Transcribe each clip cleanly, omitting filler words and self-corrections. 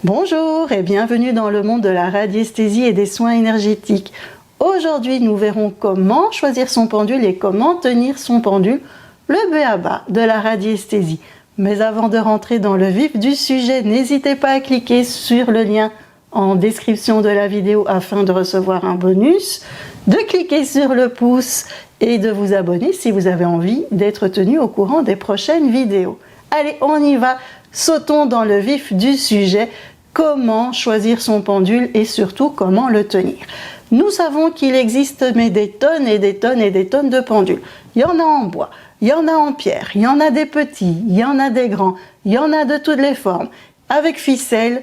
Bonjour et bienvenue dans le monde de la radiesthésie et des soins énergétiques. Aujourd'hui, nous verrons comment choisir son pendule et comment tenir son pendule, le b.a.-ba de la radiesthésie. Mais avant de rentrer dans le vif du sujet, n'hésitez pas à cliquer sur le lien en description de la vidéo afin de recevoir un bonus, de cliquer sur le pouce et de vous abonner si vous avez envie d'être tenu au courant des prochaines vidéos. Allez, on y va! Sautons dans le vif du sujet, comment choisir son pendule et surtout comment le tenir. Nous savons qu'il existe des tonnes et des tonnes et des tonnes de pendules. Il y en a en bois, il y en a en pierre, il y en a des petits, il y en a des grands, il y en a de toutes les formes. Avec ficelle,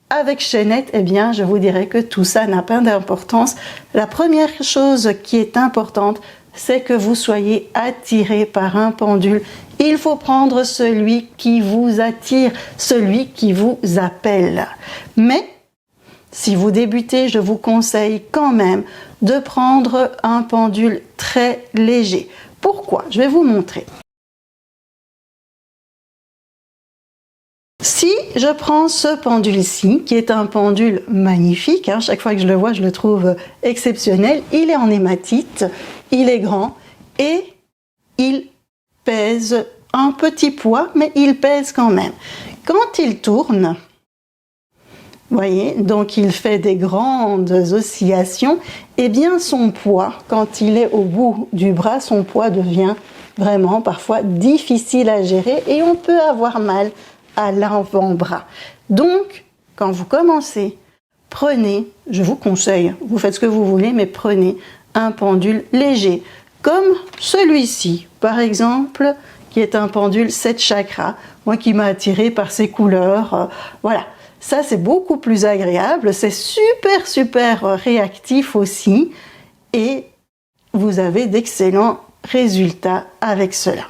avec chaînette, eh bien, je vous dirais que tout ça n'a pas d'importance. La première chose qui est importante, c'est que vous soyez attiré par un pendule. Il faut prendre celui qui vous attire, celui qui vous appelle. Mais, si vous débutez, je vous conseille quand même de prendre un pendule très léger. Pourquoi? Je vais vous montrer. Si je prends ce pendule-ci, qui est un pendule magnifique, chaque fois que je le vois, je le trouve exceptionnel, il est en hématite, il est grand et il pèse un petit poids, mais il pèse quand même. Quand il tourne, vous voyez, donc il fait des grandes oscillations, et bien son poids, quand il est au bout du bras, son poids devient vraiment parfois difficile à gérer et on peut avoir mal à l'avant-bras. Donc, quand vous commencez, prenez, je vous conseille, vous faites ce que vous voulez, mais prenez un pendule léger, comme celui-ci, par exemple, qui est un pendule 7 chakras, moi qui m'a attiré par ses couleurs, voilà. Ça, c'est beaucoup plus agréable, c'est super réactif aussi, et vous avez d'excellents résultats avec cela.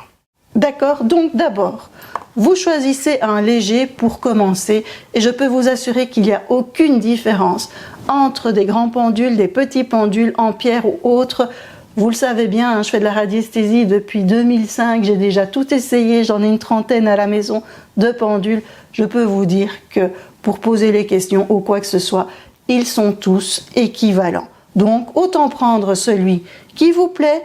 D'accord? Donc d'abord, vous choisissez un léger pour commencer et je peux vous assurer qu'il n'y a aucune différence entre des grands pendules, des petits pendules en pierre ou autres. Vous le savez bien, je fais de la radiesthésie depuis 2005, j'ai déjà tout essayé, j'en ai une trentaine à la maison de pendules. Je peux vous dire que pour poser les questions ou quoi que ce soit, ils sont tous équivalents. Donc autant prendre celui qui vous plaît,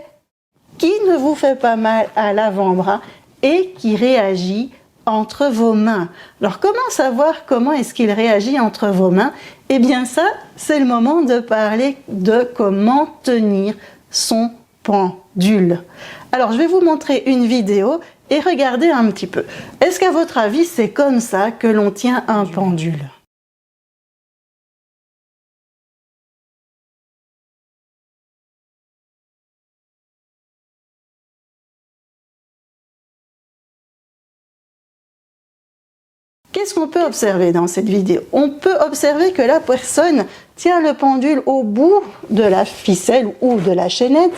qui ne vous fait pas mal à l'avant-bras et qui réagit entre vos mains. Alors comment savoir comment est-ce qu'il réagit entre vos mains? Eh bien ça, c'est le moment de parler de comment tenir son pendule. Alors je vais vous montrer une vidéo et regardez un petit peu. Est-ce qu'à votre avis c'est comme ça que l'on tient un pendule? Qu'est-ce qu'on peut observer dans cette vidéo? On peut observer que la personne tient le pendule au bout de la ficelle ou de la chaînette,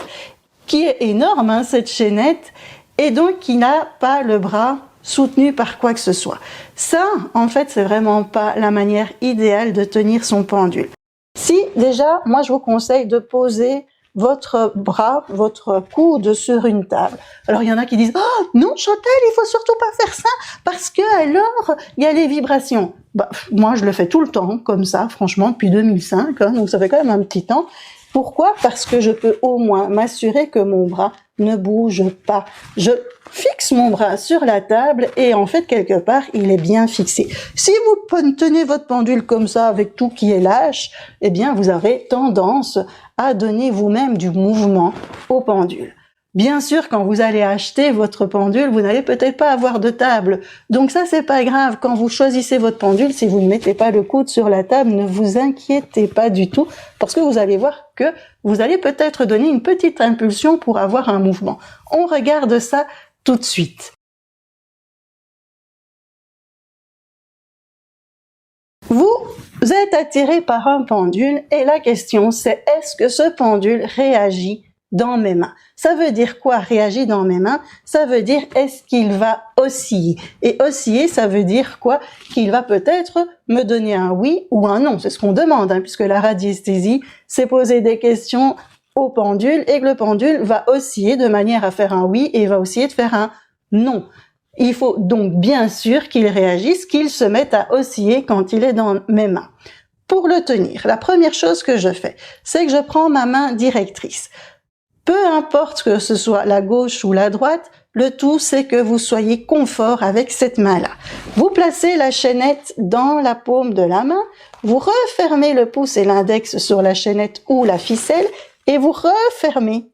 qui est énorme, cette chaînette, et donc qui n'a pas le bras soutenu par quoi que ce soit. Ça, en fait, c'est vraiment pas la manière idéale de tenir son pendule. Si, déjà, moi je vous conseille de poser votre bras, votre coude sur une table. Alors il y en a qui disent « Oh non Chantal, il faut surtout pas faire ça parce que alors il y a les vibrations. » Bah, moi je le fais tout le temps comme ça, franchement, depuis 2005, donc ça fait quand même un petit temps. Pourquoi? Parce que je peux au moins m'assurer que mon bras ne bouge pas. Je fixe mon bras sur la table et en fait quelque part il est bien fixé. Si vous tenez votre pendule comme ça avec tout qui est lâche, eh bien vous aurez tendance à donner vous-même du mouvement au pendule. Bien sûr, quand vous allez acheter votre pendule, vous n'allez peut-être pas avoir de table. Donc ça, c'est pas grave. Quand vous choisissez votre pendule, si vous ne mettez pas le coude sur la table, ne vous inquiétez pas du tout, parce que vous allez voir que vous allez peut-être donner une petite impulsion pour avoir un mouvement. On regarde ça tout de suite. Vous êtes attiré par un pendule et la question c'est est-ce que ce pendule réagit dans mes mains? Ça veut dire quoi, réagit dans mes mains? Ça veut dire est-ce qu'il va osciller? Et osciller, ça veut dire quoi? Qu'il va peut-être me donner un oui ou un non. C'est ce qu'on demande, puisque la radiesthésie, c'est poser des questions au pendule et que le pendule va osciller de manière à faire un oui et va osciller de faire un non. Il faut donc bien sûr qu'il réagisse, qu'il se mette à osciller quand il est dans mes mains. Pour le tenir, la première chose que je fais, c'est que je prends ma main directrice. Peu importe que ce soit la gauche ou la droite, le tout c'est que vous soyez confort avec cette main-là. Vous placez la chaînette dans la paume de la main, vous refermez le pouce et l'index sur la chaînette ou la ficelle et vous refermez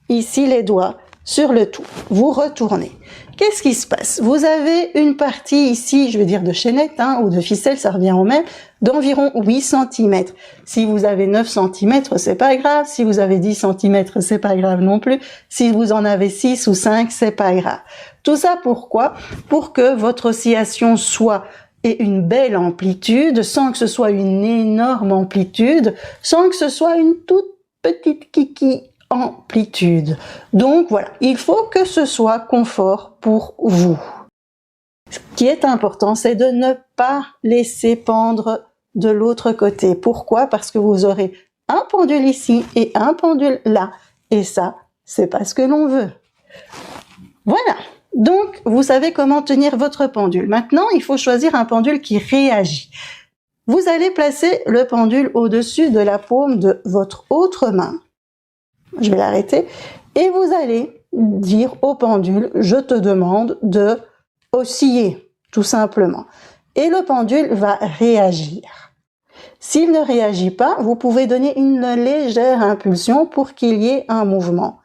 ici les doigts sur le tout. Vous retournez. Qu'est-ce qui se passe? Vous avez une partie ici, je veux dire de chaînette ou de ficelle, ça revient au même, d'environ 8 cm. Si vous avez 9 cm, c'est pas grave. Si vous avez 10 cm, c'est pas grave non plus. Si vous en avez 6 ou 5, c'est pas grave. Tout ça pourquoi? Pour que votre oscillation soit et une belle amplitude, sans que ce soit une énorme amplitude, sans que ce soit une toute petite kiki amplitude. Donc voilà, il faut que ce soit confort pour vous. Ce qui est important, c'est de ne pas laisser pendre de l'autre côté. Pourquoi? Parce que vous aurez un pendule ici et un pendule là. Et ça, c'est pas ce que l'on veut. Voilà. Donc, vous savez comment tenir votre pendule. Maintenant, il faut choisir un pendule qui réagit. Vous allez placer le pendule au-dessus de la paume de votre autre main. Je vais l'arrêter. Et vous allez dire au pendule, je te demande de osciller, tout simplement. Et le pendule va réagir. S'il ne réagit pas, vous pouvez donner une légère impulsion pour qu'il y ait un mouvement.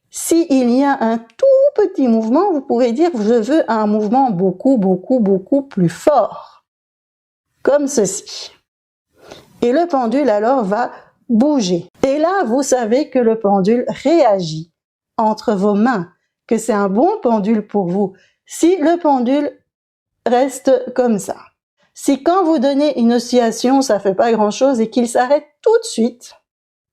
S'il y a un tout petit mouvement, vous pouvez dire je veux un mouvement beaucoup plus fort. Comme ceci. Et le pendule alors va bouger. Et là, vous savez que le pendule réagit entre vos mains, que c'est un bon pendule pour vous. Si le pendule reste comme ça, si quand vous donnez une oscillation, ça fait pas grand-chose et qu'il s'arrête tout de suite,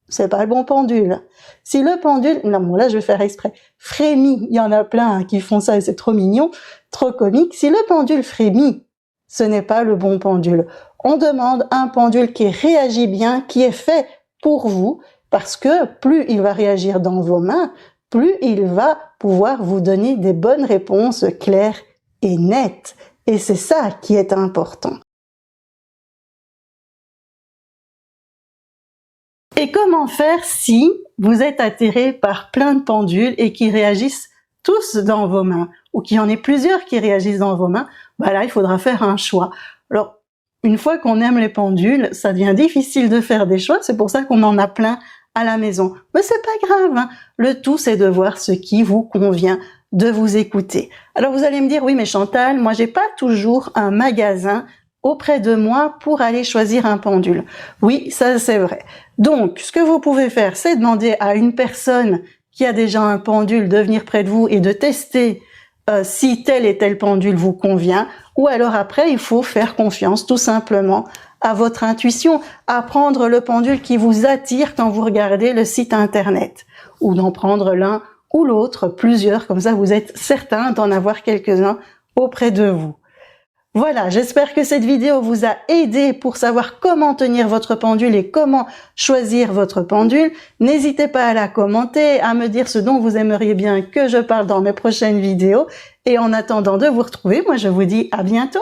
c'est pas le bon pendule. Si le pendule, non, bon là je vais faire exprès, frémit, il y en a plein qui font ça et c'est trop mignon, trop comique. Si le pendule frémit, ce n'est pas le bon pendule. On demande un pendule qui réagit bien, qui est fait pour vous, parce que plus il va réagir dans vos mains, plus il va pouvoir vous donner des bonnes réponses claires et nettes. Et c'est ça qui est important. Et comment faire si vous êtes attiré par plein de pendules et qui réagissent tous dans vos mains, ou qu'il y en ait plusieurs qui réagissent dans vos mains? Bah là, il faudra faire un choix. Alors, une fois qu'on aime les pendules, ça devient difficile de faire des choix, c'est pour ça qu'on en a plein à la maison. Mais c'est pas grave, hein. Le tout c'est de voir ce qui vous convient, de vous écouter. Alors vous allez me dire, oui mais Chantal, moi j'ai pas toujours un magasin auprès de moi pour aller choisir un pendule. Oui, ça c'est vrai. Donc, ce que vous pouvez faire, c'est demander à une personne qui a déjà un pendule de venir près de vous et de tester si tel et tel pendule vous convient, ou alors après, il faut faire confiance tout simplement à votre intuition, à prendre le pendule qui vous attire quand vous regardez le site internet, ou d'en prendre l'un ou l'autre, plusieurs, comme ça vous êtes certain d'en avoir quelques-uns auprès de vous. Voilà, j'espère que cette vidéo vous a aidé pour savoir comment tenir votre pendule et comment choisir votre pendule. N'hésitez pas à la commenter, à me dire ce dont vous aimeriez bien que je parle dans mes prochaines vidéos. Et en attendant de vous retrouver, moi je vous dis à bientôt.